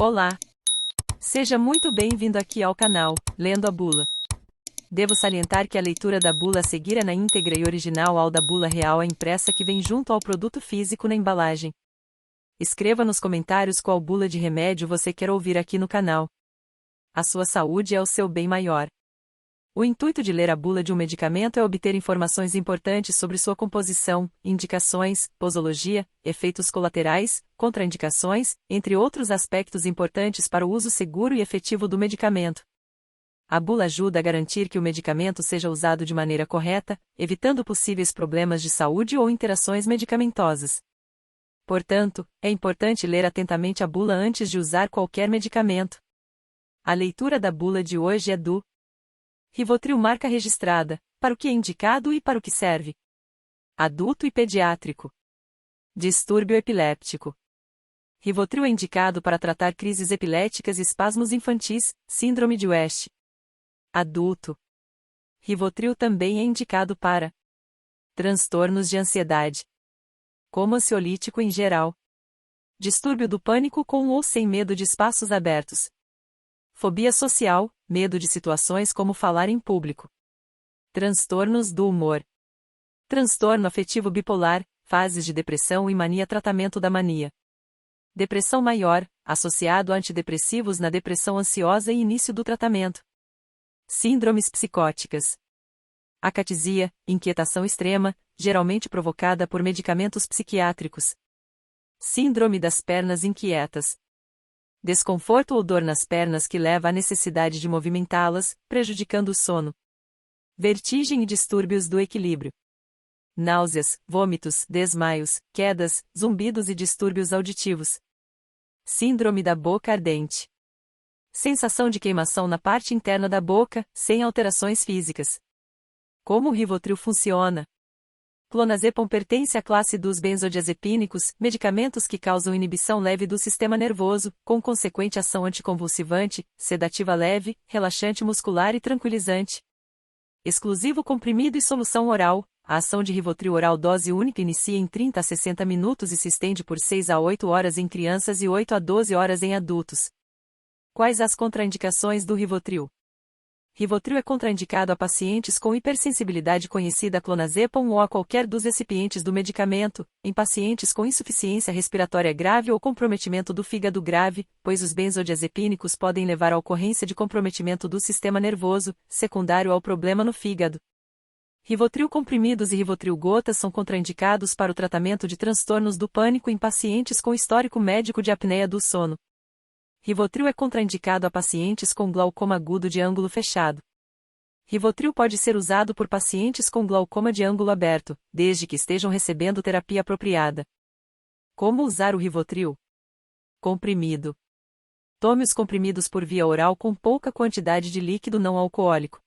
Olá! Seja muito bem-vindo aqui ao canal, Lendo a Bula. Devo salientar que a leitura da bula a seguir é na íntegra e original ao da bula real impressa que vem junto ao produto físico na embalagem. Escreva nos comentários qual bula de remédio você quer ouvir aqui no canal. A sua saúde é o seu bem maior. O intuito de ler a bula de um medicamento é obter informações importantes sobre sua composição, indicações, posologia, efeitos colaterais, contraindicações, entre outros aspectos importantes para o uso seguro e efetivo do medicamento. A bula ajuda a garantir que o medicamento seja usado de maneira correta, evitando possíveis problemas de saúde ou interações medicamentosas. Portanto, é importante ler atentamente a bula antes de usar qualquer medicamento. A leitura da bula de hoje é do Rivotril marca registrada, para o que é indicado e para o que serve. Adulto e pediátrico. Distúrbio epiléptico. Rivotril é indicado para tratar crises epiléticas e espasmos infantis, síndrome de West. Adulto. Rivotril também é indicado para transtornos de ansiedade, como ansiolítico em geral. Distúrbio do pânico com ou sem medo de espaços abertos. Fobia social, medo de situações como falar em público. Transtornos do humor. Transtorno afetivo bipolar, fases de depressão e mania, tratamento da mania. Depressão maior, associado a antidepressivos na depressão ansiosa e início do tratamento. Síndromes psicóticas. Acatisia, inquietação extrema, geralmente provocada por medicamentos psiquiátricos. Síndrome das pernas inquietas. Desconforto ou dor nas pernas que leva à necessidade de movimentá-las, prejudicando o sono. Vertigem e distúrbios do equilíbrio. Náuseas, vômitos, desmaios, quedas, zumbidos e distúrbios auditivos. Síndrome da boca ardente. Sensação de queimação na parte interna da boca, sem alterações físicas. Como o Rivotril funciona? Clonazepam pertence à classe dos benzodiazepínicos, medicamentos que causam inibição leve do sistema nervoso, com consequente ação anticonvulsivante, sedativa leve, relaxante muscular e tranquilizante. Exclusivo comprimido e solução oral. A ação de Rivotril oral dose única inicia em 30 a 60 minutos e se estende por 6 a 8 horas em crianças e 8 a 12 horas em adultos. Quais as contraindicações do Rivotril? Rivotril é contraindicado a pacientes com hipersensibilidade conhecida a clonazepam ou a qualquer dos recipientes do medicamento, em pacientes com insuficiência respiratória grave ou comprometimento do fígado grave, pois os benzodiazepínicos podem levar à ocorrência de comprometimento do sistema nervoso, secundário ao problema no fígado. Rivotril comprimidos e Rivotril gotas são contraindicados para o tratamento de transtornos do pânico em pacientes com histórico médico de apneia do sono. Rivotril é contraindicado a pacientes com glaucoma agudo de ângulo fechado. Rivotril pode ser usado por pacientes com glaucoma de ângulo aberto, desde que estejam recebendo terapia apropriada. Como usar o Rivotril? Comprimido. Tome os comprimidos por via oral com pouca quantidade de líquido não alcoólico.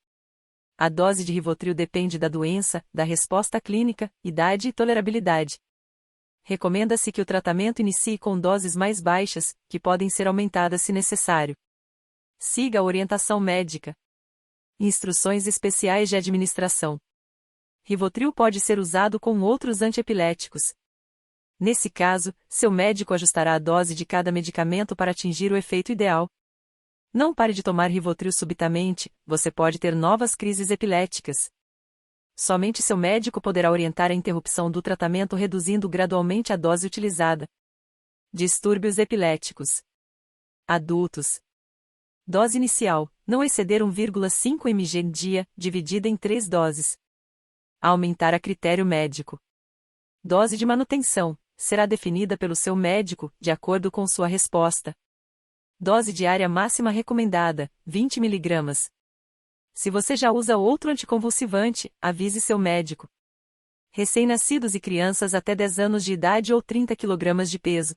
A dose de Rivotril depende da doença, da resposta clínica, idade e tolerabilidade. Recomenda-se que o tratamento inicie com doses mais baixas, que podem ser aumentadas se necessário. Siga a orientação médica. Instruções especiais de administração. Rivotril pode ser usado com outros antiepiléticos. Nesse caso, seu médico ajustará a dose de cada medicamento para atingir o efeito ideal. Não pare de tomar Rivotril subitamente, você pode ter novas crises epiléticas. Somente seu médico poderá orientar a interrupção do tratamento reduzindo gradualmente a dose utilizada. Distúrbios epiléticos. Adultos. Dose inicial, não exceder 1,5 mg dia, dividida em 3 doses. Aumentar a critério médico. Dose de manutenção, será definida pelo seu médico, de acordo com sua resposta. Dose diária máxima recomendada, 20 mg. Se você já usa outro anticonvulsivante, avise seu médico. Recém-nascidos e crianças até 10 anos de idade ou 30 kg de peso.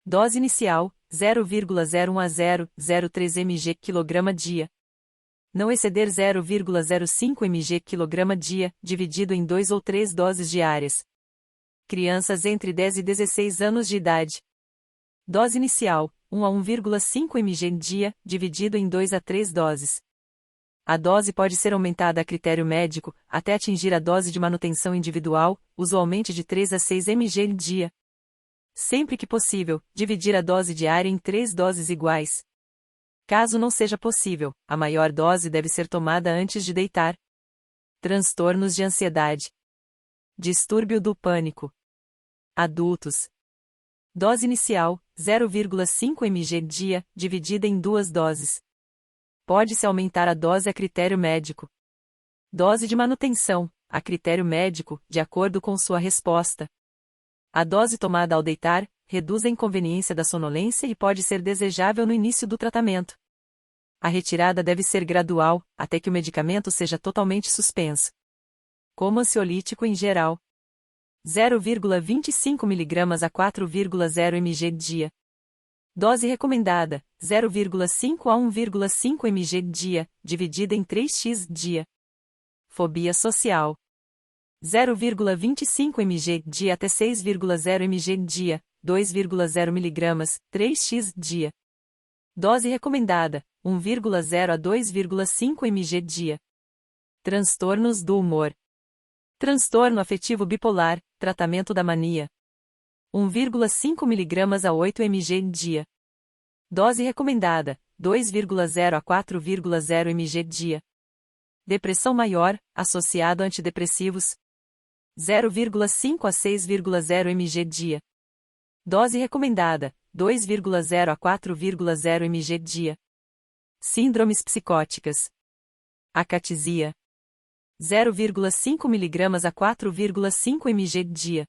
Dose inicial, 0,01 a 0,03 mg kg dia. Não exceder 0,05 mg kg dia, dividido em 2 ou 3 doses diárias. Crianças entre 10 e 16 anos de idade. Dose inicial, 1 a 1,5 mg dia, dividido em 2 a 3 doses. A dose pode ser aumentada a critério médico, até atingir a dose de manutenção individual, usualmente de 3 a 6 mg dia. Sempre que possível, dividir a dose diária em 3 doses iguais. Caso não seja possível, a maior dose deve ser tomada antes de deitar. Transtornos de ansiedade. Distúrbio do pânico. Adultos. Dose inicial, 0,5 mg dia, dividida em 2 doses. Pode-se aumentar a dose a critério médico. Dose de manutenção, a critério médico, de acordo com sua resposta. A dose tomada ao deitar reduz a inconveniência da sonolência e pode ser desejável no início do tratamento. A retirada deve ser gradual, até que o medicamento seja totalmente suspenso. Como ansiolítico em geral. 0,25 mg a 4,0 mg dia. Dose recomendada, 0,5 a 1,5 mg dia, dividida em 3x dia. Fobia social. 0,25 mg dia até 6,0 mg dia, 2,0 mg, 3x dia. Dose recomendada, 1,0 a 2,5 mg dia. Transtornos do humor. Transtorno afetivo bipolar, tratamento da mania. 1,5 mg a 8 mg dia. Dose recomendada, 2,0 a 4,0 mg dia. Depressão maior, associado a antidepressivos. 0,5 a 6,0 mg dia. Dose recomendada, 2,0 a 4,0 mg dia. Síndromes psicóticas. Acatisia. 0,5 mg a 4,5 mg dia.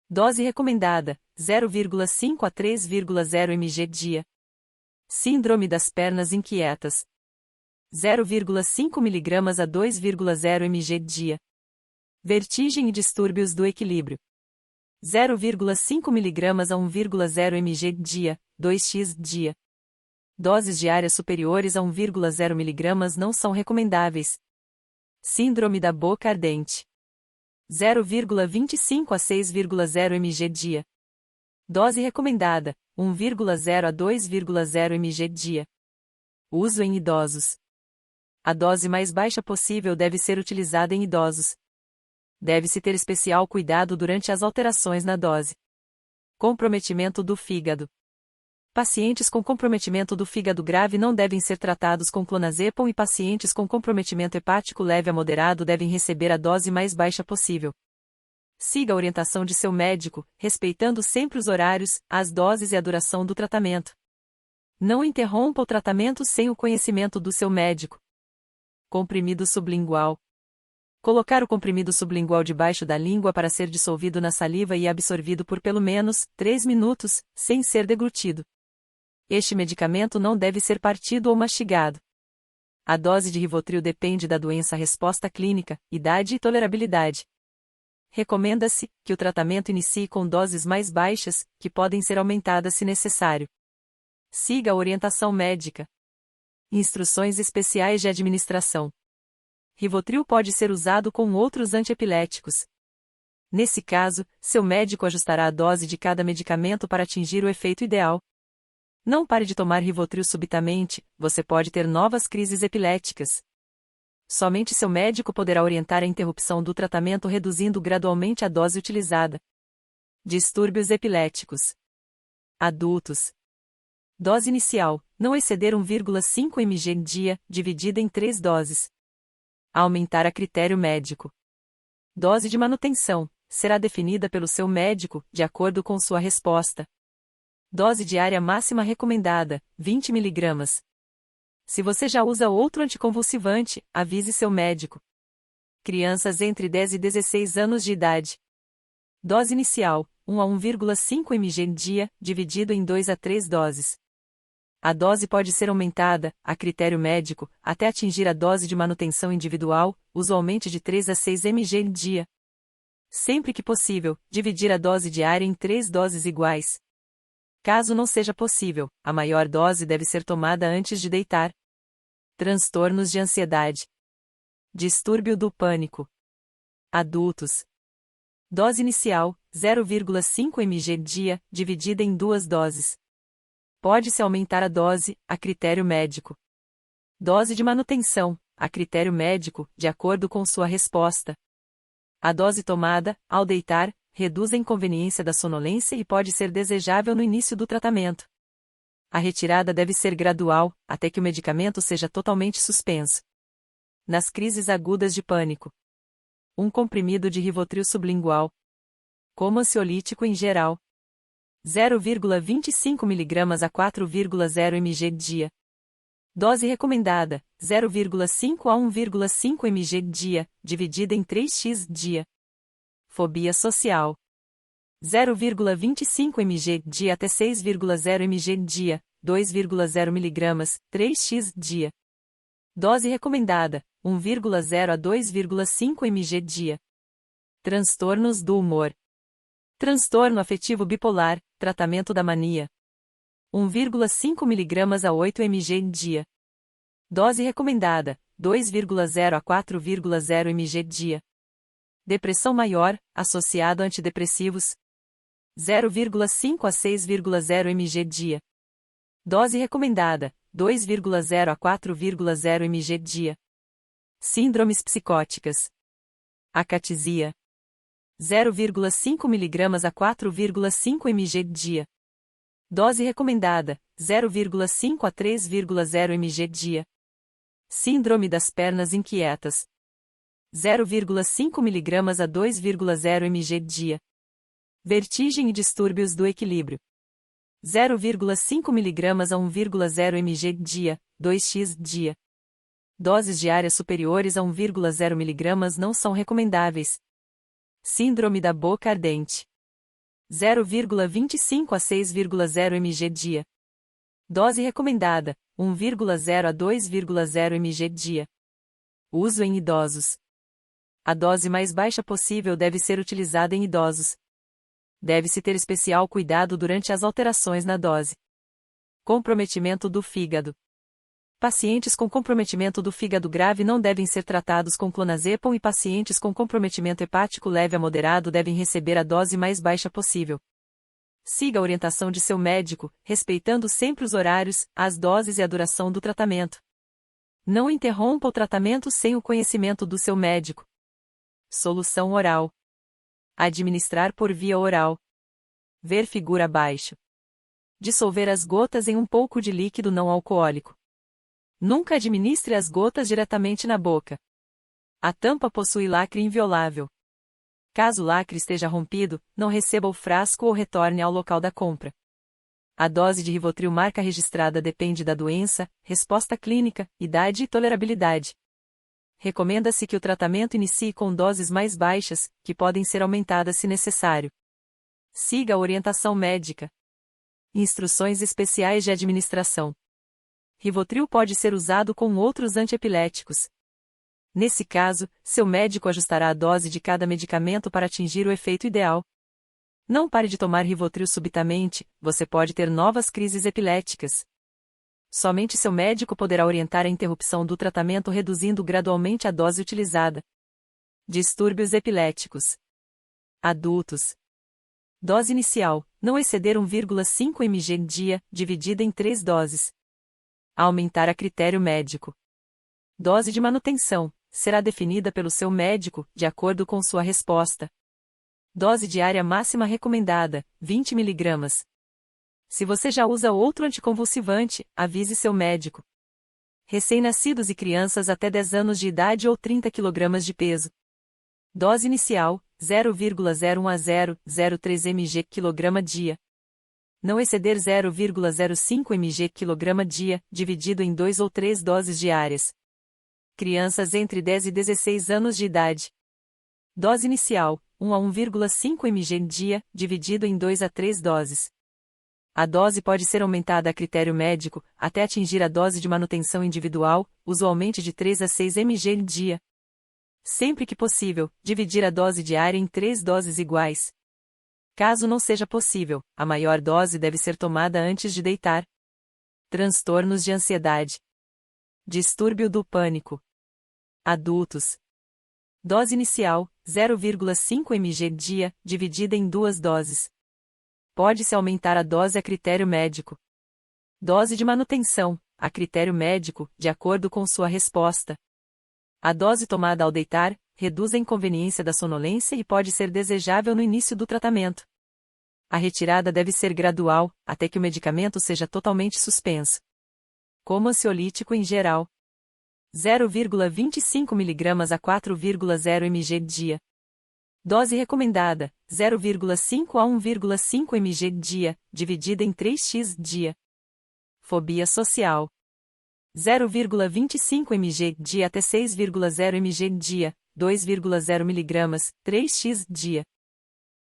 Dose recomendada, 0,5 a 3,0 mg dia. Síndrome das pernas inquietas. 0,5 mg a 2,0 mg dia. Vertigem e distúrbios do equilíbrio. 0,5 mg a 1,0 mg dia, 2x dia. Doses diárias superiores a 1,0 mg não são recomendáveis. Síndrome da boca ardente. 0,25 a 6,0 mg dia. Dose recomendada, 1,0 a 2,0 mg dia. Uso em idosos. A dose mais baixa possível deve ser utilizada em idosos. Deve-se ter especial cuidado durante as alterações na dose. Comprometimento do fígado. Pacientes com comprometimento do fígado grave não devem ser tratados com clonazepam e pacientes com comprometimento hepático leve a moderado devem receber a dose mais baixa possível. Siga a orientação de seu médico, respeitando sempre os horários, as doses e a duração do tratamento. Não interrompa o tratamento sem o conhecimento do seu médico. Comprimido sublingual. Colocar o comprimido sublingual debaixo da língua para ser dissolvido na saliva e absorvido por pelo menos 3 minutos, sem ser deglutido. Este medicamento não deve ser partido ou mastigado. A dose de Rivotril depende da doença-resposta clínica, idade e tolerabilidade. Recomenda-se que o tratamento inicie com doses mais baixas, que podem ser aumentadas se necessário. Siga a orientação médica. Instruções especiais de administração. Rivotril pode ser usado com outros antiepiléticos. Nesse caso, seu médico ajustará a dose de cada medicamento para atingir o efeito ideal. Não pare de tomar Rivotril subitamente, você pode ter novas crises epiléticas. Somente seu médico poderá orientar a interrupção do tratamento reduzindo gradualmente a dose utilizada. Distúrbios epiléticos. Adultos. Dose inicial, não exceder 1,5 mg dia, dividida em 3 doses. Aumentar a critério médico. Dose de manutenção, será definida pelo seu médico, de acordo com sua resposta. Dose diária máxima recomendada, 20 mg. Se você já usa outro anticonvulsivante, avise seu médico. Crianças entre 10 e 16 anos de idade. Dose inicial, 1 a 1,5 mg dia, dividido em 2 a 3 doses. A dose pode ser aumentada, a critério médico, até atingir a dose de manutenção individual, usualmente de 3 a 6 mg dia. Sempre que possível, dividir a dose diária em 3 doses iguais. Caso não seja possível, a maior dose deve ser tomada antes de deitar. Transtornos de ansiedade. Distúrbio do pânico. Adultos. Dose inicial, 0,5 mg dia, dividida em 2 doses. Pode-se aumentar a dose, a critério médico. Dose de manutenção, a critério médico, de acordo com sua resposta. A dose tomada, ao deitar, reduz a inconveniência da sonolência e pode ser desejável no início do tratamento. A retirada deve ser gradual, até que o medicamento seja totalmente suspenso. Nas crises agudas de pânico, um comprimido de Rivotril sublingual, como ansiolítico em geral, 0,25 mg a 4,0 mg dia. Dose recomendada, 0,5 a 1,5 mg dia, dividida em 3x dia. Fobia social. 0,25 mg dia até 6,0 mg dia, 2,0 mg, 3x dia. Dose recomendada, 1,0 a 2,5 mg dia. Transtornos do humor. Transtorno afetivo bipolar, tratamento da mania. 1,5 mg a 8 mg dia. Dose recomendada, 2,0 a 4,0 mg dia. Depressão maior, associado a antidepressivos. 0,5 a 6,0 mg dia. Dose recomendada, 2,0 a 4,0 mg dia. Síndromes psicóticas. Acatisia. 0,5 mg a 4,5 mg dia. Dose recomendada, 0,5 a 3,0 mg dia. Síndrome das pernas inquietas. 0,5 mg a 2,0 mg dia. Vertigem e distúrbios do equilíbrio. 0,5 mg a 1,0 mg dia, 2x dia. Doses diárias superiores a 1,0 mg não são recomendáveis. Síndrome da boca ardente. 0,25 a 6,0 mg dia. Dose recomendada, 1,0 a 2,0 mg dia. Uso em idosos. A dose mais baixa possível deve ser utilizada em idosos. Deve-se ter especial cuidado durante as alterações na dose. Comprometimento do fígado. Pacientes com comprometimento do fígado grave não devem ser tratados com clonazepam e pacientes com comprometimento hepático leve a moderado devem receber a dose mais baixa possível. Siga a orientação de seu médico, respeitando sempre os horários, as doses e a duração do tratamento. Não interrompa o tratamento sem o conhecimento do seu médico. Solução oral. Administrar por via oral. Ver figura abaixo. Dissolver as gotas em um pouco de líquido não alcoólico. Nunca administre as gotas diretamente na boca. A tampa possui lacre inviolável. Caso o lacre esteja rompido, não receba o frasco ou retorne ao local da compra. A dose de Rivotril marca registrada depende da doença, resposta clínica, idade e tolerabilidade. Recomenda-se que o tratamento inicie com doses mais baixas, que podem ser aumentadas se necessário. Siga a orientação médica. Instruções especiais de administração. Rivotril pode ser usado com outros antiepiléticos. Nesse caso, seu médico ajustará a dose de cada medicamento para atingir o efeito ideal. Não pare de tomar Rivotril subitamente, você pode ter novas crises epiléticas. Somente seu médico poderá orientar a interrupção do tratamento reduzindo gradualmente a dose utilizada. Distúrbios epiléticos. Adultos. Dose inicial, não exceder 1,5 mg dia, dividida em 3 doses. Aumentar a critério médico. Dose de manutenção, será definida pelo seu médico, de acordo com sua resposta. Dose diária máxima recomendada, 20 mg. Se você já usa outro anticonvulsivante, avise seu médico. Recém-nascidos e crianças até 10 anos de idade ou 30 kg de peso. Dose inicial, 0,01 a 0,03 mg kg dia. Não exceder 0,05 mg kg dia, dividido em 2 ou 3 doses diárias. Crianças entre 10 e 16 anos de idade. Dose inicial, 1 a 1,5 mg dia, dividido em 2 a 3 doses. A dose pode ser aumentada a critério médico, até atingir a dose de manutenção individual, usualmente de 3 a 6 mg dia. Sempre que possível, dividir a dose diária em 3 doses iguais. Caso não seja possível, a maior dose deve ser tomada antes de deitar. Transtornos de ansiedade. Distúrbio do pânico. Adultos. Dose inicial, 0,5 mg dia, dividida em 2 doses. Pode-se aumentar a dose a critério médico. Dose de manutenção, a critério médico, de acordo com sua resposta. A dose tomada ao deitar, reduz a inconveniência da sonolência e pode ser desejável no início do tratamento. A retirada deve ser gradual, até que o medicamento seja totalmente suspenso. Como ansiolítico em geral. 0,25 mg a 4,0 mg dia. Dose recomendada, 0,5 a 1,5 mg dia, dividida em 3x dia. Fobia social. 0,25 mg dia até 6,0 mg dia, 2,0 mg, 3x dia.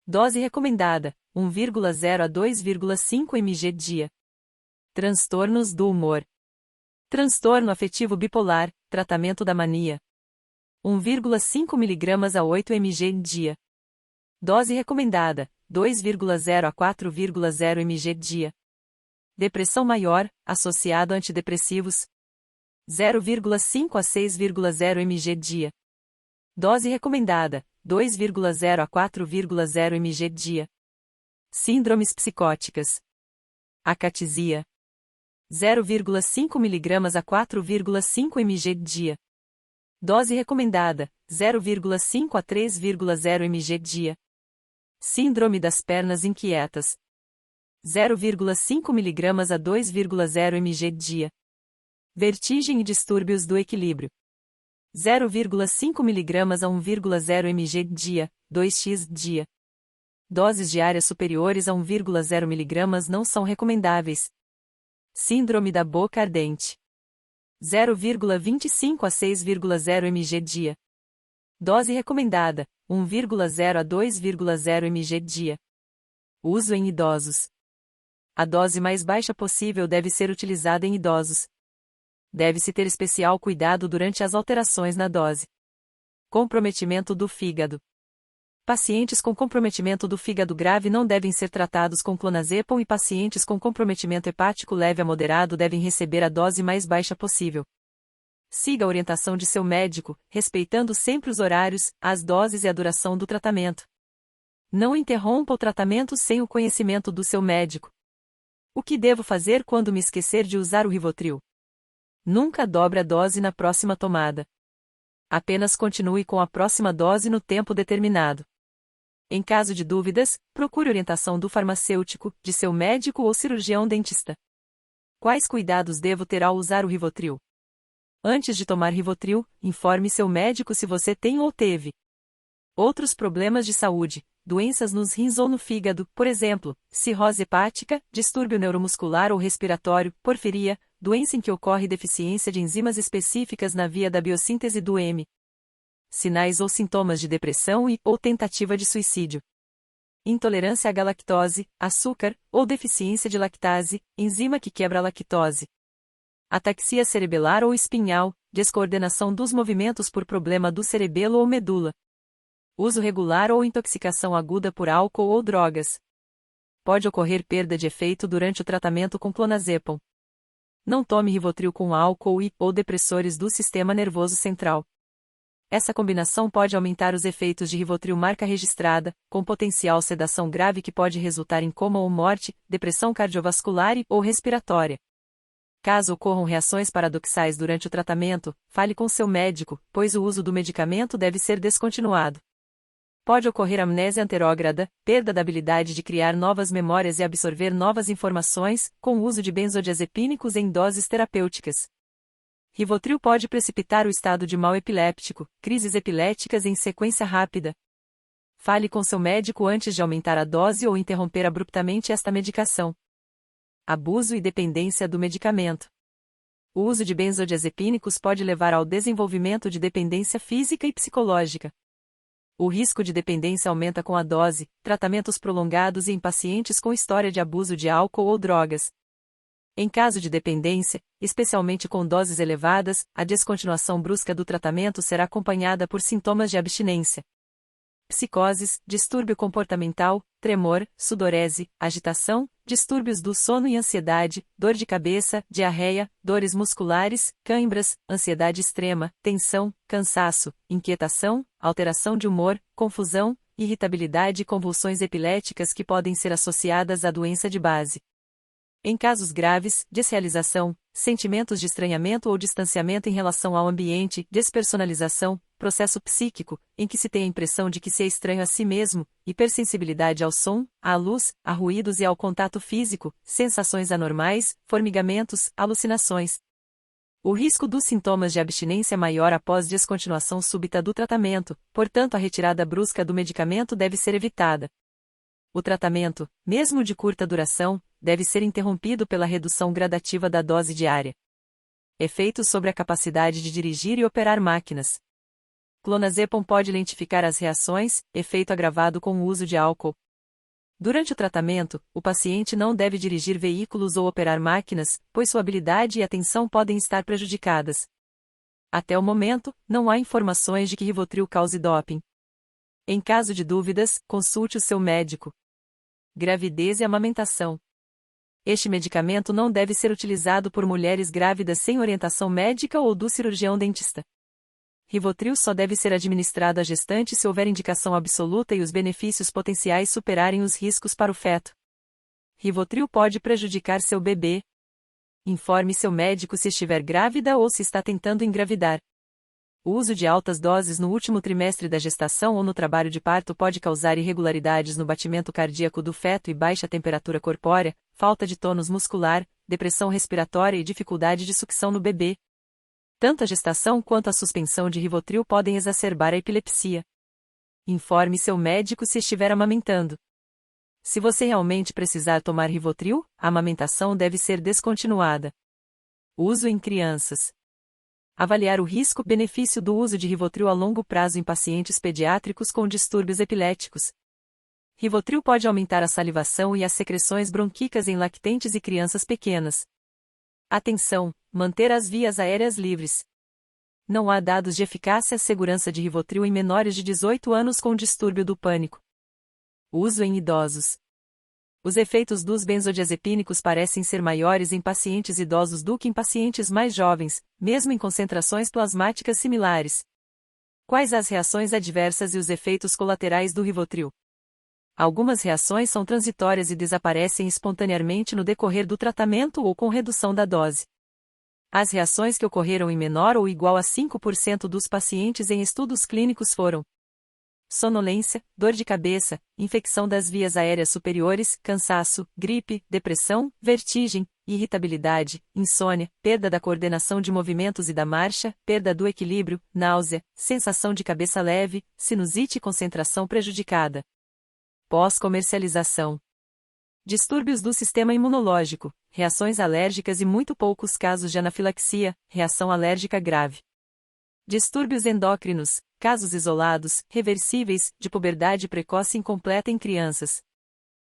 Dose recomendada, 1,0 a 2,5 mg dia. Transtornos do humor. Transtorno afetivo bipolar, tratamento da mania. 1,5 mg a 8 mg dia. Dose recomendada, 2,0 a 4,0 mg dia. Depressão maior, associado a antidepressivos. 0,5 a 6,0 mg dia. Dose recomendada, 2,0 a 4,0 mg dia. Síndromes psicóticas. Acatesia. 0,5 mg a 4,5 mg dia. Dose recomendada, 0,5 a 3,0 mg dia. Síndrome das pernas inquietas. 0,5 mg a 2,0 mg dia. Vertigem e distúrbios do equilíbrio. 0,5 mg a 1,0 mg dia, 2x dia. Doses diárias superiores a 1,0 mg não são recomendáveis. Síndrome da boca ardente. 0,25 a 6,0 mg dia. Dose recomendada, 1,0 a 2,0 mg dia. Uso em idosos. A dose mais baixa possível deve ser utilizada em idosos. Deve-se ter especial cuidado durante as alterações na dose. Comprometimento do fígado. Pacientes com comprometimento do fígado grave não devem ser tratados com clonazepam e pacientes com comprometimento hepático leve a moderado devem receber a dose mais baixa possível. Siga a orientação de seu médico, respeitando sempre os horários, as doses e a duração do tratamento. Não interrompa o tratamento sem o conhecimento do seu médico. O que devo fazer quando me esquecer de usar o Rivotril? Nunca dobre a dose na próxima tomada. Apenas continue com a próxima dose no tempo determinado. Em caso de dúvidas, procure orientação do farmacêutico, de seu médico ou cirurgião dentista. Quais cuidados devo ter ao usar o Rivotril? Antes de tomar Rivotril, informe seu médico se você tem ou teve outros problemas de saúde, doenças nos rins ou no fígado, por exemplo, cirrose hepática, distúrbio neuromuscular ou respiratório, porfiria, doença em que ocorre deficiência de enzimas específicas na via da biossíntese do M. Sinais ou sintomas de depressão ou tentativa de suicídio. Intolerância à galactose, açúcar, ou deficiência de lactase, enzima que quebra a lactose. Ataxia cerebelar ou espinhal, descoordenação dos movimentos por problema do cerebelo ou medula. Uso regular ou intoxicação aguda por álcool ou drogas. Pode ocorrer perda de efeito durante o tratamento com clonazepam. Não tome Rivotril com álcool ou depressores do sistema nervoso central. Essa combinação pode aumentar os efeitos de Rivotril marca registrada, com potencial sedação grave que pode resultar em coma ou morte, depressão cardiovascular ou respiratória. Caso ocorram reações paradoxais durante o tratamento, fale com seu médico, pois o uso do medicamento deve ser descontinuado. Pode ocorrer amnésia anterógrada, perda da habilidade de criar novas memórias e absorver novas informações, com o uso de benzodiazepínicos em doses terapêuticas. Rivotril pode precipitar o estado de mal epiléptico, crises epiléticas em sequência rápida. Fale com seu médico antes de aumentar a dose ou interromper abruptamente esta medicação. Abuso e dependência do medicamento. O uso de benzodiazepínicos pode levar ao desenvolvimento de dependência física e psicológica. O risco de dependência aumenta com a dose, tratamentos prolongados e em pacientes com história de abuso de álcool ou drogas. Em caso de dependência, especialmente com doses elevadas, a descontinuação brusca do tratamento será acompanhada por sintomas de abstinência. Psicoses, distúrbio comportamental, tremor, sudorese, agitação, distúrbios do sono e ansiedade, dor de cabeça, diarreia, dores musculares, cãibras, ansiedade extrema, tensão, cansaço, inquietação, alteração de humor, confusão, irritabilidade e convulsões epiléticas que podem ser associadas à doença de base. Em casos graves, desrealização, sentimentos de estranhamento ou distanciamento em relação ao ambiente, despersonalização, processo psíquico, em que se tem a impressão de que se é estranho a si mesmo, hipersensibilidade ao som, à luz, a ruídos e ao contato físico, sensações anormais, formigamentos, alucinações. O risco dos sintomas de abstinência é maior após descontinuação súbita do tratamento, portanto a retirada brusca do medicamento deve ser evitada. O tratamento, mesmo de curta duração, deve ser interrompido pela redução gradativa da dose diária. Efeitos sobre a capacidade de dirigir e operar máquinas. Clonazepam pode lentificar as reações, efeito agravado com o uso de álcool. Durante o tratamento, o paciente não deve dirigir veículos ou operar máquinas, pois sua habilidade e atenção podem estar prejudicadas. Até o momento, não há informações de que Rivotril cause doping. Em caso de dúvidas, consulte o seu médico. Gravidez e amamentação. Este medicamento não deve ser utilizado por mulheres grávidas sem orientação médica ou do cirurgião dentista. Rivotril só deve ser administrado à gestante se houver indicação absoluta e os benefícios potenciais superarem os riscos para o feto. Rivotril pode prejudicar seu bebê. Informe seu médico se estiver grávida ou se está tentando engravidar. O uso de altas doses no último trimestre da gestação ou no trabalho de parto pode causar irregularidades no batimento cardíaco do feto e baixa temperatura corpórea, falta de tônus muscular, depressão respiratória e dificuldade de sucção no bebê. Tanto a gestação quanto a suspensão de Rivotril podem exacerbar a epilepsia. Informe seu médico se estiver amamentando. Se você realmente precisar tomar Rivotril, a amamentação deve ser descontinuada. Uso em crianças. Avaliar o risco-benefício do uso de Rivotril a longo prazo em pacientes pediátricos com distúrbios epiléticos. Rivotril pode aumentar a salivação e as secreções bronquíacas em lactentes e crianças pequenas. Atenção, manter as vias aéreas livres. Não há dados de eficácia e segurança de Rivotril em menores de 18 anos com distúrbio do pânico. Uso em idosos. Os efeitos dos benzodiazepínicos parecem ser maiores em pacientes idosos do que em pacientes mais jovens, mesmo em concentrações plasmáticas similares. Quais as reações adversas e os efeitos colaterais do Rivotril? Algumas reações são transitórias e desaparecem espontaneamente no decorrer do tratamento ou com redução da dose. As reações que ocorreram em menor ou igual a 5% dos pacientes em estudos clínicos foram sonolência, dor de cabeça, infecção das vias aéreas superiores, cansaço, gripe, depressão, vertigem, irritabilidade, insônia, perda da coordenação de movimentos e da marcha, perda do equilíbrio, náusea, sensação de cabeça leve, sinusite e concentração prejudicada. Pós-comercialização. Distúrbios do sistema imunológico, reações alérgicas e muito poucos casos de anafilaxia, reação alérgica grave. Distúrbios endócrinos, casos isolados, reversíveis, de puberdade precoce incompleta em crianças.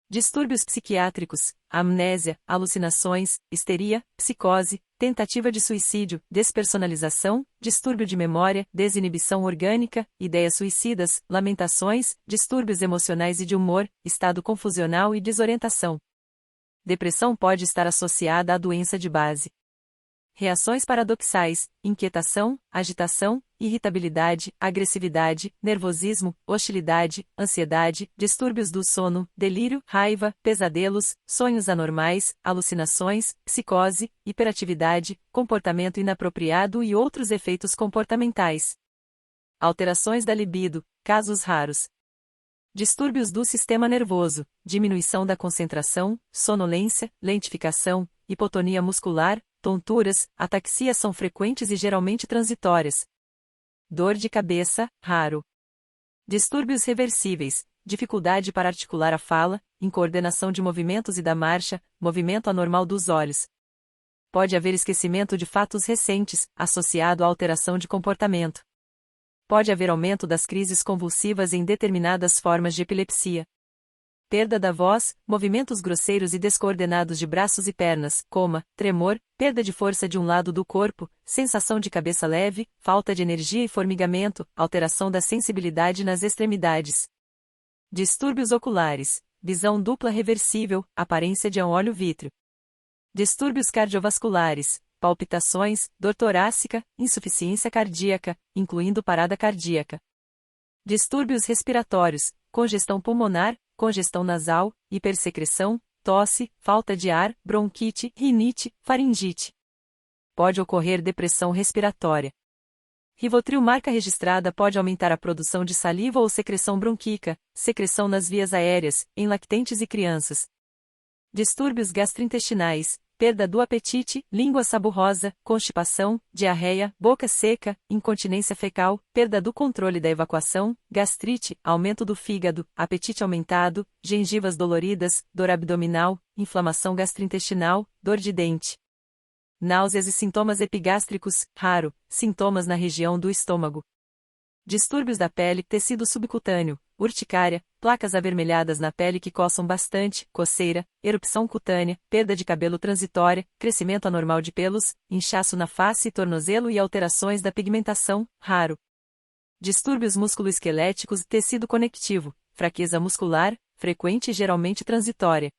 Distúrbios psiquiátricos, amnésia, alucinações, histeria, psicose, tentativa de suicídio, despersonalização, distúrbio de memória, desinibição orgânica, ideias suicidas, lamentações, distúrbios emocionais e de humor, estado confusional e desorientação. Depressão pode estar associada à doença de base. Reações paradoxais, inquietação, agitação, irritabilidade, agressividade, nervosismo, hostilidade, ansiedade, distúrbios do sono, delírio, raiva, pesadelos, sonhos anormais, alucinações, psicose, hiperatividade, comportamento inapropriado e outros efeitos comportamentais. Alterações da libido, casos raros. Distúrbios do sistema nervoso, diminuição da concentração, sonolência, lentificação, hipotonia muscular, tonturas, ataxia são frequentes e geralmente transitórias. Dor de cabeça, raro. Distúrbios reversíveis, dificuldade para articular a fala, incoordenação de movimentos e da marcha, movimento anormal dos olhos. Pode haver esquecimento de fatos recentes, associado à alteração de comportamento. Pode haver aumento das crises convulsivas em determinadas formas de epilepsia. Perda da voz, movimentos grosseiros e descoordenados de braços e pernas, coma, tremor, perda de força de um lado do corpo, sensação de cabeça leve, falta de energia e formigamento, alteração da sensibilidade nas extremidades. Distúrbios oculares, visão dupla reversível, aparência de óleo vítreo. Distúrbios cardiovasculares, palpitações, dor torácica, insuficiência cardíaca, incluindo parada cardíaca. Distúrbios respiratórios, congestão pulmonar, congestão nasal, hipersecreção, tosse, falta de ar, bronquite, rinite, faringite. Pode ocorrer depressão respiratória. Rivotril marca registrada pode aumentar a produção de saliva ou secreção bronquíaca, secreção nas vias aéreas, em lactentes e crianças. Distúrbios gastrointestinais, perda do apetite, língua saburrosa, constipação, diarreia, boca seca, incontinência fecal, perda do controle da evacuação, gastrite, aumento do fígado, apetite aumentado, gengivas doloridas, dor abdominal, inflamação gastrointestinal, dor de dente. Náuseas e sintomas epigástricos, raro, sintomas na região do estômago. Distúrbios da pele, tecido subcutâneo, urticária, placas avermelhadas na pele que coçam bastante, coceira, erupção cutânea, perda de cabelo transitória, crescimento anormal de pelos, inchaço na face e tornozelo e alterações da pigmentação, raro. Distúrbios musculoesqueléticos e tecido conectivo, fraqueza muscular, frequente e geralmente transitória.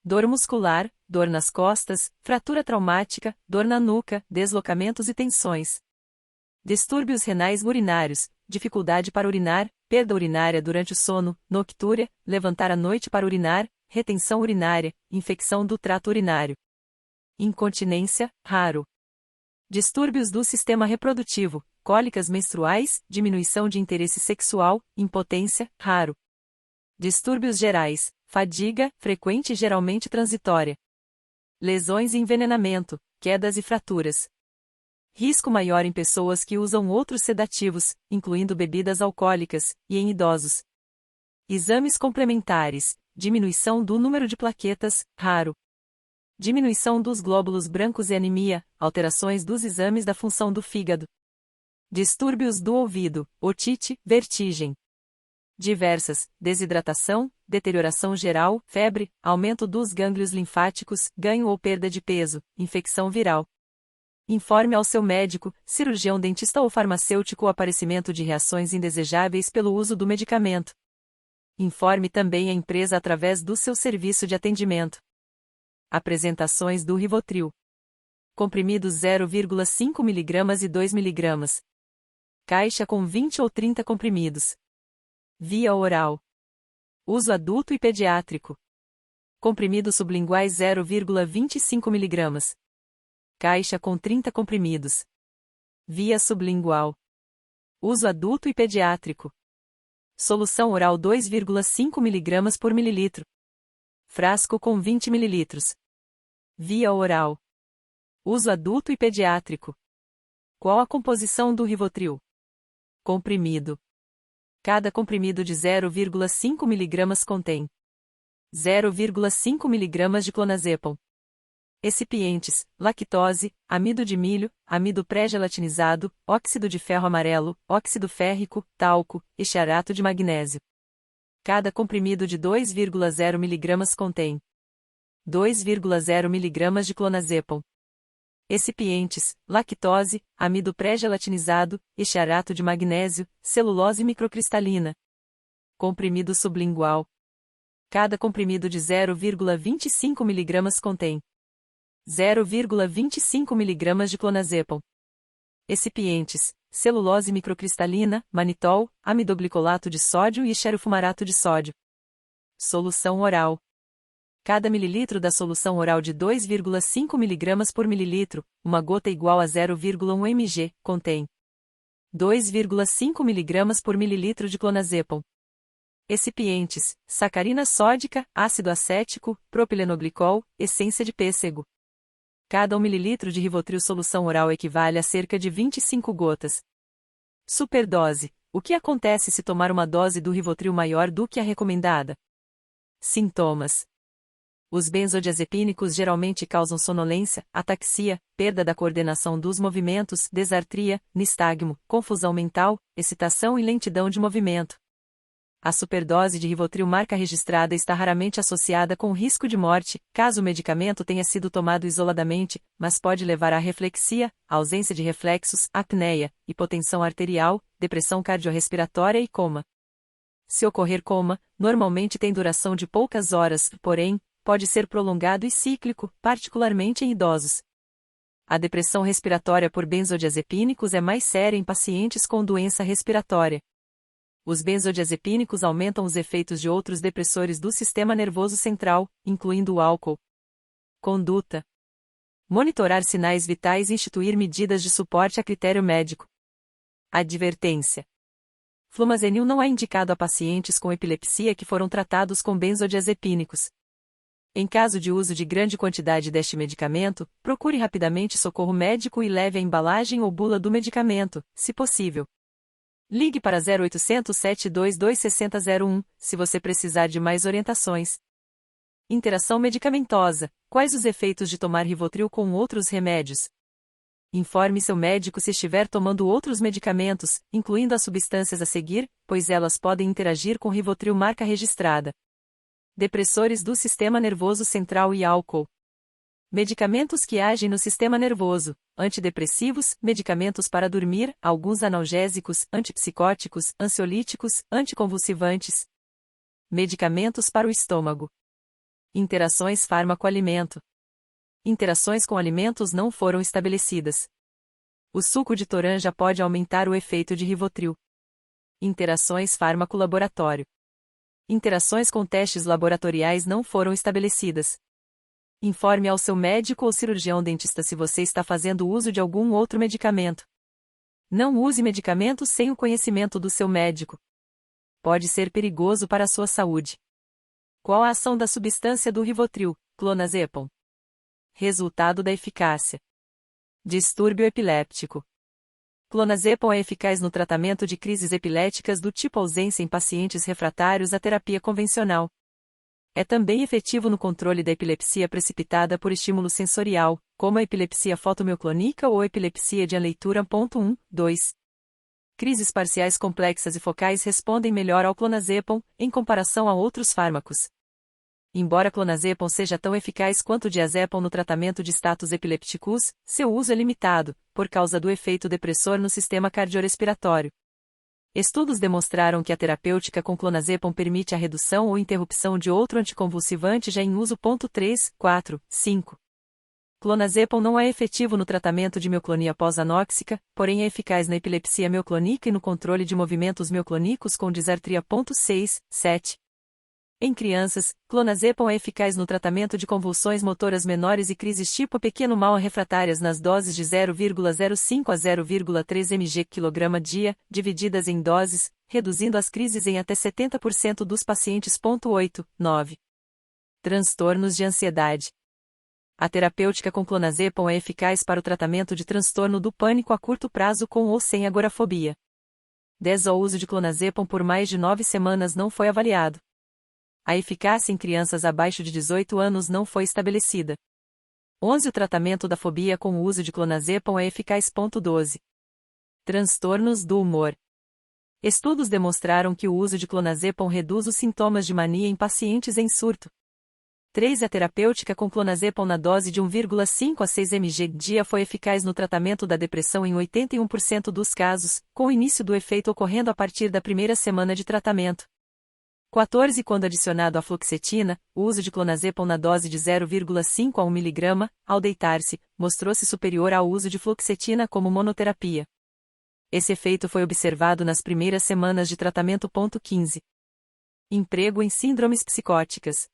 Dor muscular, dor nas costas, fratura traumática, dor na nuca, deslocamentos e tensões. Distúrbios renais urinários, dificuldade para urinar, perda urinária durante o sono, noctúria, levantar à noite para urinar, retenção urinária, infecção do trato urinário. Incontinência, raro. Distúrbios do sistema reprodutivo, cólicas menstruais, diminuição de interesse sexual, impotência, raro. Distúrbios gerais, fadiga, frequente e geralmente transitória. Lesões e envenenamento, quedas e fraturas. Risco maior em pessoas que usam outros sedativos, incluindo bebidas alcoólicas, e em idosos. Exames complementares, diminuição do número de plaquetas, raro. Diminuição dos glóbulos brancos e anemia, alterações dos exames da função do fígado. Distúrbios do ouvido, otite, vertigem. Diversas, desidratação, deterioração geral, febre, aumento dos gânglios linfáticos, ganho ou perda de peso, infecção viral. Informe ao seu médico, cirurgião dentista ou farmacêutico o aparecimento de reações indesejáveis pelo uso do medicamento. Informe também a empresa através do seu serviço de atendimento. Apresentações do Rivotril. Comprimidos 0,5 mg e 2 mg. Caixa com 20 ou 30 comprimidos. Via oral. Uso adulto e pediátrico. Comprimidos sublinguais 0,25 mg. Caixa com 30 comprimidos. Via sublingual. Uso adulto e pediátrico. Solução oral 2,5 mg por mililitro. Frasco com 20 ml. Via oral. Uso adulto e pediátrico. Qual a composição do Rivotril? Comprimido. Cada comprimido de 0,5 mg contém 0,5 mg de clonazepam. Excipientes, lactose, amido de milho, amido pré-gelatinizado, óxido de ferro amarelo, óxido férrico, talco, e estearato de magnésio. Cada comprimido de 2,0 mg contém 2,0 mg de clonazepam. Excipientes, lactose, amido pré-gelatinizado, estearato de magnésio, celulose microcristalina. Comprimido sublingual. Cada comprimido de 0,25 mg contém 0,25 mg de clonazepam. Excipientes, celulose microcristalina, manitol, amidoglicolato de sódio e esferofumarato de sódio. Solução oral. Cada mililitro da solução oral de 2,5 mg por mililitro, uma gota igual a 0,1 mg, contém 2,5 mg por mililitro de clonazepam. Excipientes, sacarina sódica, ácido acético, propilenoglicol, essência de pêssego. Cada 1 ml de Rivotril solução oral equivale a cerca de 25 gotas. Superdose. O que acontece se tomar uma dose do Rivotril maior do que a recomendada? Sintomas. Os benzodiazepínicos geralmente causam sonolência, ataxia, perda da coordenação dos movimentos, desartria, nistagmo, confusão mental, excitação e lentidão de movimento. A superdose de Rivotril marca registrada está raramente associada com risco de morte, caso o medicamento tenha sido tomado isoladamente, mas pode levar à reflexia, ausência de reflexos, apneia, hipotensão arterial, depressão cardiorrespiratória e coma. Se ocorrer coma, normalmente tem duração de poucas horas, porém, pode ser prolongado e cíclico, particularmente em idosos. A depressão respiratória por benzodiazepínicos é mais séria em pacientes com doença respiratória. Os benzodiazepínicos aumentam os efeitos de outros depressores do sistema nervoso central, incluindo o álcool. Conduta. Monitorar sinais vitais e instituir medidas de suporte a critério médico. Advertência: flumazenil não é indicado a pacientes com epilepsia que foram tratados com benzodiazepínicos. Em caso de uso de grande quantidade deste medicamento, procure rapidamente socorro médico e leve a embalagem ou bula do medicamento, se possível. Ligue para 0800 722 6001, se você precisar de mais orientações. Interação medicamentosa: quais os efeitos de tomar Rivotril com outros remédios? Informe seu médico se estiver tomando outros medicamentos, incluindo as substâncias a seguir, pois elas podem interagir com Rivotril marca registrada. Depressores do sistema nervoso central e álcool. Medicamentos que agem no sistema nervoso: antidepressivos, medicamentos para dormir, alguns analgésicos, antipsicóticos, ansiolíticos, anticonvulsivantes. Medicamentos para o estômago. Interações fármaco-alimento. Interações com alimentos não foram estabelecidas. O suco de toranja pode aumentar o efeito de Rivotril. Interações fármaco-laboratório. Interações com testes laboratoriais não foram estabelecidas. Informe ao seu médico ou cirurgião dentista se você está fazendo uso de algum outro medicamento. Não use medicamentos sem o conhecimento do seu médico. Pode ser perigoso para a sua saúde. Qual a ação da substância do Rivotril, clonazepam? Resultado da eficácia: distúrbio epiléptico. Clonazepam é eficaz no tratamento de crises epiléticas do tipo ausência em pacientes refratários à terapia convencional. É também efetivo no controle da epilepsia precipitada por estímulo sensorial, como a epilepsia fotomioclônica ou epilepsia de aleitura. 1, 2. Crises parciais complexas e focais respondem melhor ao clonazepam, em comparação a outros fármacos. Embora clonazepam seja tão eficaz quanto o diazepam no tratamento de status epilépticos, seu uso é limitado, por causa do efeito depressor no sistema cardiorrespiratório. Estudos demonstraram que a terapêutica com clonazepam permite a redução ou interrupção de outro anticonvulsivante já em uso. 3, 4, 5. Clonazepam não é efetivo no tratamento de mioclonia pós-anóxica, porém é eficaz na epilepsia mioclônica e no controle de movimentos mioclônicos com disartria. 6, 7. Em crianças, clonazepam é eficaz no tratamento de convulsões motoras menores e crises tipo pequeno mal refratárias nas doses de 0,05 a 0,3 mg/kg dia, divididas em doses, reduzindo as crises em até 70% dos pacientes. 8, 9. Transtornos de ansiedade. A terapêutica com clonazepam é eficaz para o tratamento de transtorno do pânico a curto prazo com ou sem agorafobia. 10. O uso de clonazepam por mais de 9 semanas não foi avaliado. A eficácia em crianças abaixo de 18 anos não foi estabelecida. 11. O tratamento da fobia com o uso de clonazepam é eficaz. 12. Transtornos do humor. Estudos demonstraram que o uso de clonazepam reduz os sintomas de mania em pacientes em surto. 3. A terapêutica com clonazepam na dose de 1,5 a 6 mg dia foi eficaz no tratamento da depressão em 81% dos casos, com o início do efeito ocorrendo a partir da primeira semana de tratamento. 14. Quando adicionado à fluoxetina, o uso de clonazepam na dose de 0,5 a 1 mg, ao deitar-se, mostrou-se superior ao uso de fluoxetina como monoterapia. Esse efeito foi observado nas primeiras semanas de tratamento. 15. Emprego em síndromes psicóticas.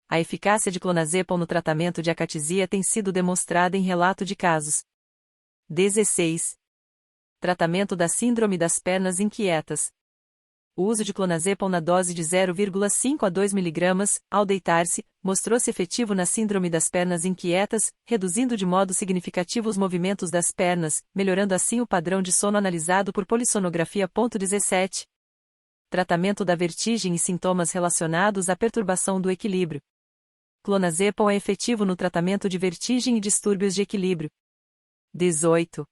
A eficácia de clonazepam no tratamento de acatisia tem sido demonstrada em relato de casos. 16. Tratamento da síndrome das pernas inquietas. O uso de clonazepam na dose de 0,5 a 2 mg, ao deitar-se, mostrou-se efetivo na síndrome das pernas inquietas, reduzindo de modo significativo os movimentos das pernas, melhorando assim o padrão de sono analisado por polissonografia. 17. Tratamento da vertigem e sintomas relacionados à perturbação do equilíbrio. Clonazepam é efetivo no tratamento de vertigem e distúrbios de equilíbrio. 18.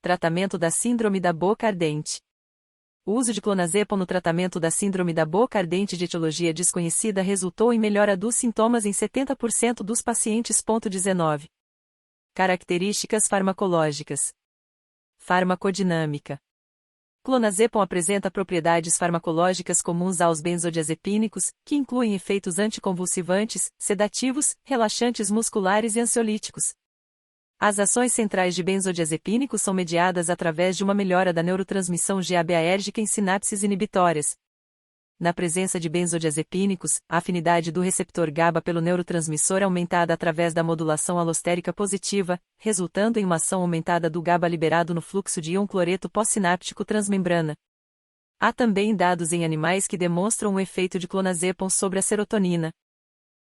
Tratamento da síndrome da boca ardente. O uso de clonazepam no tratamento da síndrome da boca ardente de etiologia desconhecida resultou em melhora dos sintomas em 70% dos pacientes. 19. Características farmacológicas. Farmacodinâmica. Clonazepam apresenta propriedades farmacológicas comuns aos benzodiazepínicos, que incluem efeitos anticonvulsivantes, sedativos, relaxantes musculares e ansiolíticos. As ações centrais de benzodiazepínicos são mediadas através de uma melhora da neurotransmissão GABAérgica em sinapses inibitórias. Na presença de benzodiazepínicos, a afinidade do receptor GABA pelo neurotransmissor é aumentada através da modulação alostérica positiva, resultando em uma ação aumentada do GABA liberado no fluxo de íon cloreto pós-sináptico transmembrana. Há também dados em animais que demonstram o efeito de clonazepam sobre a serotonina.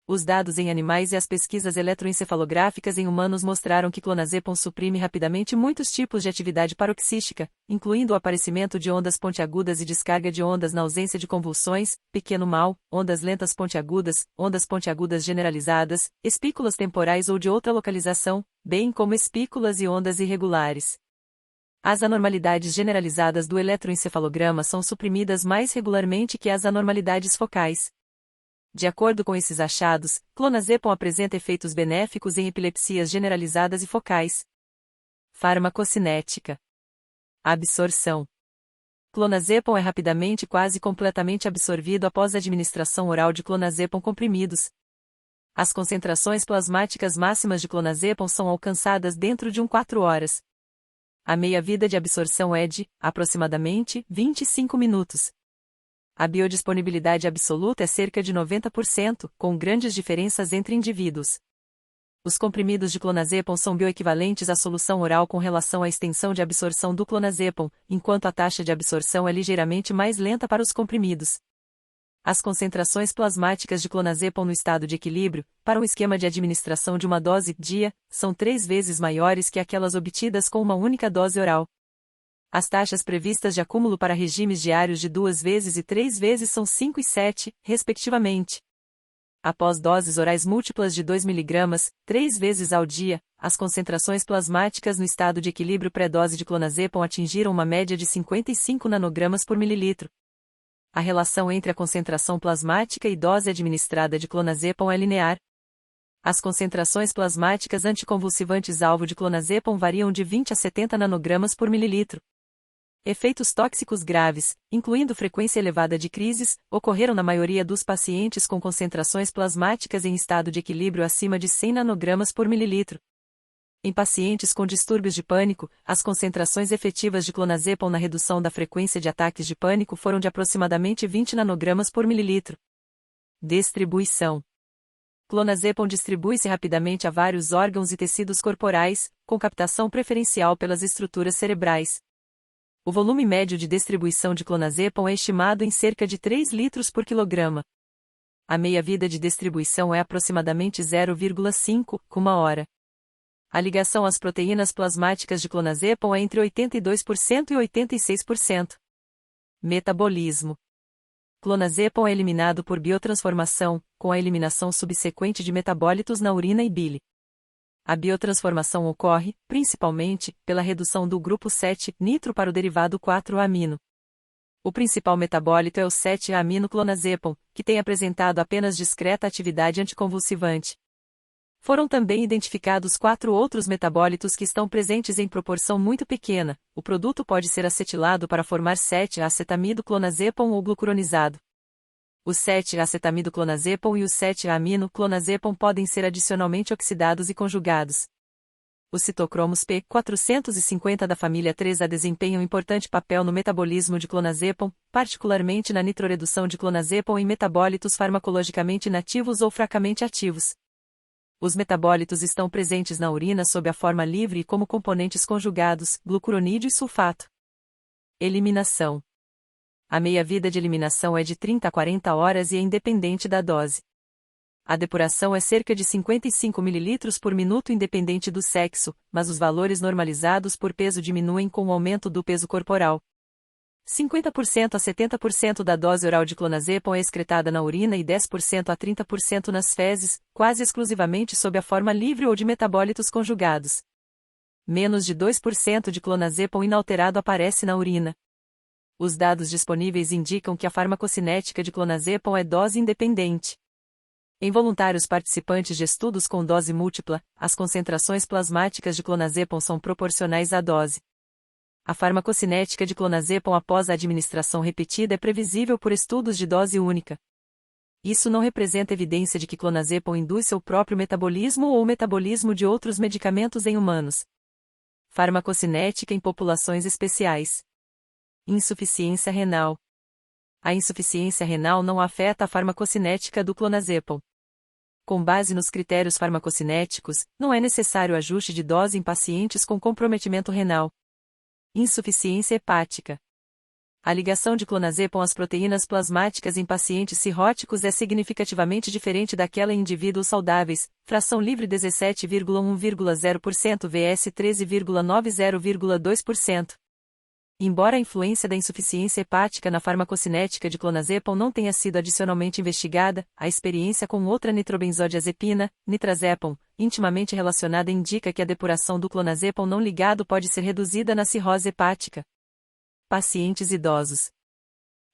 Os dados em animais e as pesquisas eletroencefalográficas em humanos mostraram que clonazepam suprime rapidamente muitos tipos de atividade paroxística, incluindo o aparecimento de ondas pontiagudas e descarga de ondas na ausência de convulsões, pequeno mal, ondas lentas pontiagudas generalizadas, espículas temporais ou de outra localização, bem como espículas e ondas irregulares. As anormalidades generalizadas do eletroencefalograma são suprimidas mais regularmente que as anormalidades focais. De acordo com esses achados, clonazepam apresenta efeitos benéficos em epilepsias generalizadas e focais. Farmacocinética. Absorção. Clonazepam é rapidamente e quase completamente absorvido após a administração oral de clonazepam comprimidos. As concentrações plasmáticas máximas de clonazepam são alcançadas dentro de 4 horas. A meia-vida de absorção é de, aproximadamente, 25 minutos. A biodisponibilidade absoluta é cerca de 90%, com grandes diferenças entre indivíduos. Os comprimidos de clonazepam são bioequivalentes à solução oral com relação à extensão de absorção do clonazepam, enquanto a taxa de absorção é ligeiramente mais lenta para os comprimidos. As concentrações plasmáticas de clonazepam no estado de equilíbrio, para um esquema de administração de uma dose dia, são 3 vezes maiores que aquelas obtidas com uma única dose oral. As taxas previstas de acúmulo para regimes diários de 2 vezes e 3 vezes são 5 e 7, respectivamente. Após doses orais múltiplas de 2 mg, 3 vezes ao dia, as concentrações plasmáticas no estado de equilíbrio pré-dose de clonazepam atingiram uma média de 55 nanogramas por mililitro. A relação entre a concentração plasmática e dose administrada de clonazepam é linear. As concentrações plasmáticas anticonvulsivantes alvo de clonazepam variam de 20 a 70 nanogramas por mililitro. Efeitos tóxicos graves, incluindo frequência elevada de crises, ocorreram na maioria dos pacientes com concentrações plasmáticas em estado de equilíbrio acima de 100 nanogramas por mililitro. Em pacientes com distúrbios de pânico, as concentrações efetivas de clonazepam na redução da frequência de ataques de pânico foram de aproximadamente 20 nanogramas por mililitro. Distribuição. Clonazepam distribui-se rapidamente a vários órgãos e tecidos corporais, com captação preferencial pelas estruturas cerebrais. O volume médio de distribuição de clonazepam é estimado em cerca de 3 litros por quilograma. A meia-vida de distribuição é aproximadamente 0,5, uma hora. A ligação às proteínas plasmáticas de clonazepam é entre 82% e 86%. Metabolismo. Clonazepam é eliminado por biotransformação, com a eliminação subsequente de metabólitos na urina e bile. A biotransformação ocorre, principalmente, pela redução do grupo 7-nitro para o derivado 4-amino. O principal metabólito é o 7-aminoclonazepam, que tem apresentado apenas discreta atividade anticonvulsivante. Foram também identificados 4 outros metabólitos que estão presentes em proporção muito pequena. O produto pode ser acetilado para formar 7-acetamidoclonazepam ou glucuronizado. O 7-acetamidoclonazepam e o 7-aminoclonazepam podem ser adicionalmente oxidados e conjugados. Os citocromos P450 da família 3A desempenham importante papel no metabolismo de clonazepam, particularmente na nitroredução de clonazepam em metabólitos farmacologicamente inativos ou fracamente ativos. Os metabólitos estão presentes na urina sob a forma livre e como componentes conjugados, glucuronídeo e sulfato. Eliminação. A meia-vida de eliminação é de 30 a 40 horas e é independente da dose. A depuração é cerca de 55 ml por minuto independente do sexo, mas os valores normalizados por peso diminuem com o aumento do peso corporal. 50% a 70% da dose oral de clonazepam é excretada na urina e 10% a 30% nas fezes, quase exclusivamente sob a forma livre ou de metabólitos conjugados. Menos de 2% de clonazepam inalterado aparece na urina. Os dados disponíveis indicam que a farmacocinética de clonazepam é dose independente. Em voluntários participantes de estudos com dose múltipla, as concentrações plasmáticas de clonazepam são proporcionais à dose. A farmacocinética de clonazepam após a administração repetida é previsível por estudos de dose única. Isso não representa evidência de que clonazepam induz seu próprio metabolismo ou o metabolismo de outros medicamentos em humanos. Farmacocinética em populações especiais. Insuficiência renal. A insuficiência renal não afeta a farmacocinética do clonazepam. Com base nos critérios farmacocinéticos, não é necessário ajuste de dose em pacientes com comprometimento renal. Insuficiência hepática. A ligação de clonazepam às proteínas plasmáticas em pacientes cirróticos é significativamente diferente daquela em indivíduos saudáveis, fração livre 17,1,0% vs 13,90,2%. Embora a influência da insuficiência hepática na farmacocinética de clonazepam não tenha sido adicionalmente investigada, a experiência com outra nitrobenzodiazepina, nitrazepam, intimamente relacionada indica que a depuração do clonazepam não ligado pode ser reduzida na cirrose hepática. Pacientes idosos.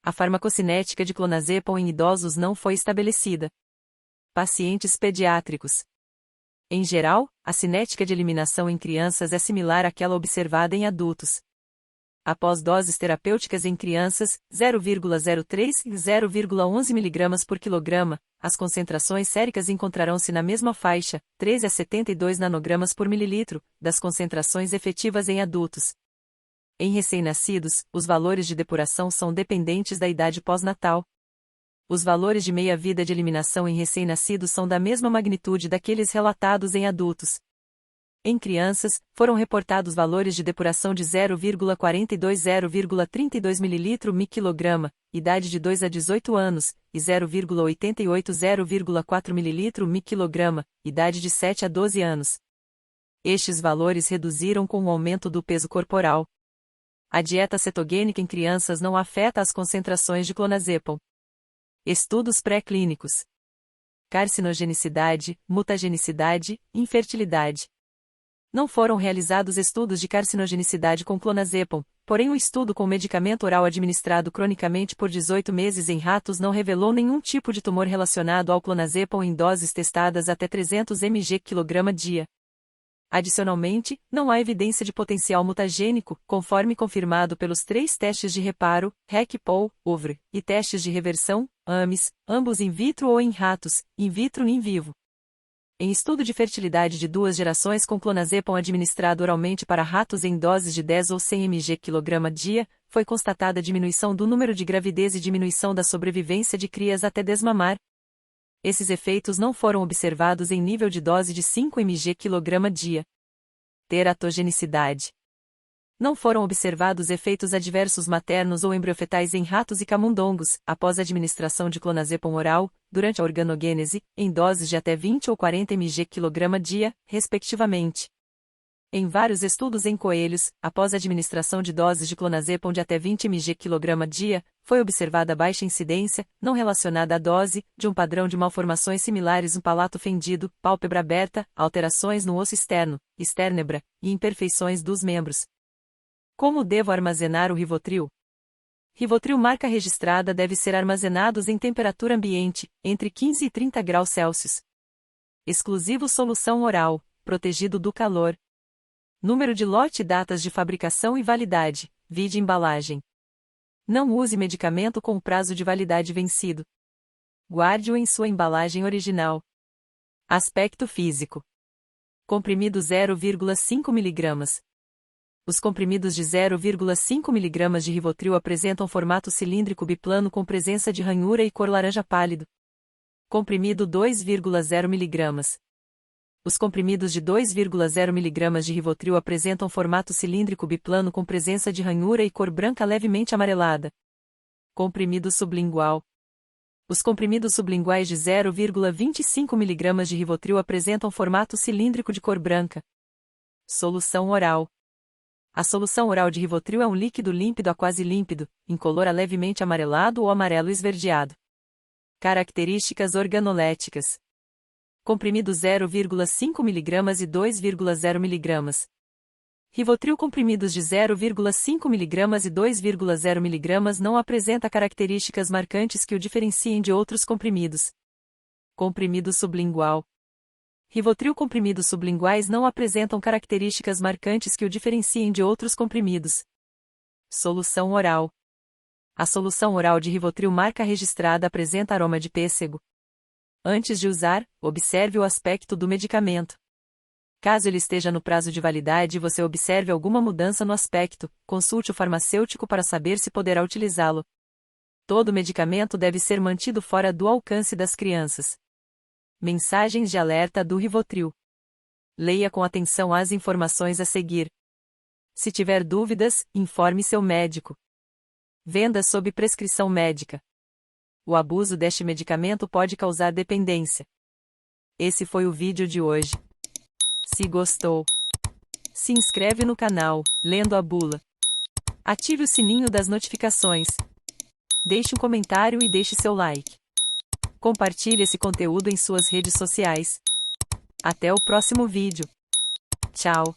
A farmacocinética de clonazepam em idosos não foi estabelecida. Pacientes pediátricos. Em geral, a cinética de eliminação em crianças é similar àquela observada em adultos. Após doses terapêuticas em crianças, 0,03 e 0,11 mg por quilograma, as concentrações séricas encontrarão-se na mesma faixa, 13 a 72 nanogramas por mililitro, das concentrações efetivas em adultos. Em recém-nascidos, os valores de depuração são dependentes da idade pós-natal. Os valores de meia-vida de eliminação em recém-nascidos são da mesma magnitude daqueles relatados em adultos. Em crianças, foram reportados valores de depuração de 0,42 e 0,32 ml/kg, idade de 2 a 18 anos, e 0,88 e 0,4 ml/kg, idade de 7 a 12 anos. Estes valores reduziram com o aumento do peso corporal. A dieta cetogênica em crianças não afeta as concentrações de clonazepam. Estudos pré-clínicos. Carcinogenicidade, mutagenicidade, infertilidade. Não foram realizados estudos de carcinogenicidade com clonazepam, porém o estudo com medicamento oral administrado cronicamente por 18 meses em ratos não revelou nenhum tipo de tumor relacionado ao clonazepam em doses testadas até 300 mg/dia. Adicionalmente, não há evidência de potencial mutagênico, conforme confirmado pelos 3 testes de reparo, REC-POL, OVR, e testes de reversão, AMES, ambos in vitro ou em ratos, in vitro e in vivo. Em estudo de fertilidade de 2 gerações com clonazepam administrado oralmente para ratos em doses de 10 ou 100 mg/dia, foi constatada diminuição do número de gravidez e diminuição da sobrevivência de crias até desmamar. Esses efeitos não foram observados em nível de dose de 5 mg/dia. Teratogenicidade. Não foram observados efeitos adversos maternos ou embriofetais em ratos e camundongos, após a administração de clonazepam oral, durante a organogênese, em doses de até 20 ou 40 mg/dia, respectivamente. Em vários estudos em coelhos, após a administração de doses de clonazepam de até 20 mg/dia, foi observada baixa incidência, não relacionada à dose, de um padrão de malformações similares no palato fendido, pálpebra aberta, alterações no osso externo, esternebra, e imperfeições dos membros. Como devo armazenar o Rivotril? Rivotril marca registrada deve ser armazenados em temperatura ambiente, entre 15 e 30 graus Celsius. Exclusivo solução oral, protegido do calor. Número de lote e datas de fabricação e validade, vide embalagem. Não use medicamento com prazo de validade vencido. Guarde-o em sua embalagem original. Aspecto físico. Comprimido 0,5 mg. Os comprimidos de 0,5 mg de Rivotril apresentam formato cilíndrico biplano com presença de ranhura e cor laranja pálido. Comprimido 2,0 mg. Os comprimidos de 2,0 mg de Rivotril apresentam formato cilíndrico biplano com presença de ranhura e cor branca levemente amarelada. Comprimido sublingual. Os comprimidos sublinguais de 0,25 mg de Rivotril apresentam formato cilíndrico de cor branca. Solução oral. A solução oral de Rivotril é um líquido límpido a quase límpido, incolor a levemente amarelado ou amarelo esverdeado. Características organoléticas. Comprimido 0,5 mg e 2,0 mg. Rivotril comprimidos de 0,5 mg e 2,0 mg não apresenta características marcantes que o diferenciem de outros comprimidos. Comprimido sublingual. Rivotril comprimidos sublinguais não apresentam características marcantes que o diferenciem de outros comprimidos. Solução oral. A solução oral de Rivotril marca registrada apresenta aroma de pêssego. Antes de usar, observe o aspecto do medicamento. Caso ele esteja no prazo de validade e você observe alguma mudança no aspecto, consulte o farmacêutico para saber se poderá utilizá-lo. Todo medicamento deve ser mantido fora do alcance das crianças. Mensagens de alerta do Rivotril. Leia com atenção as informações a seguir. Se tiver dúvidas, informe seu médico. Venda sob prescrição médica. O abuso deste medicamento pode causar dependência. Esse foi o vídeo de hoje. Se gostou, se inscreve no canal, Lendo a Bula. Ative o sininho das notificações. Deixe um comentário e deixe seu like. Compartilhe esse conteúdo em suas redes sociais. Até o próximo vídeo. Tchau.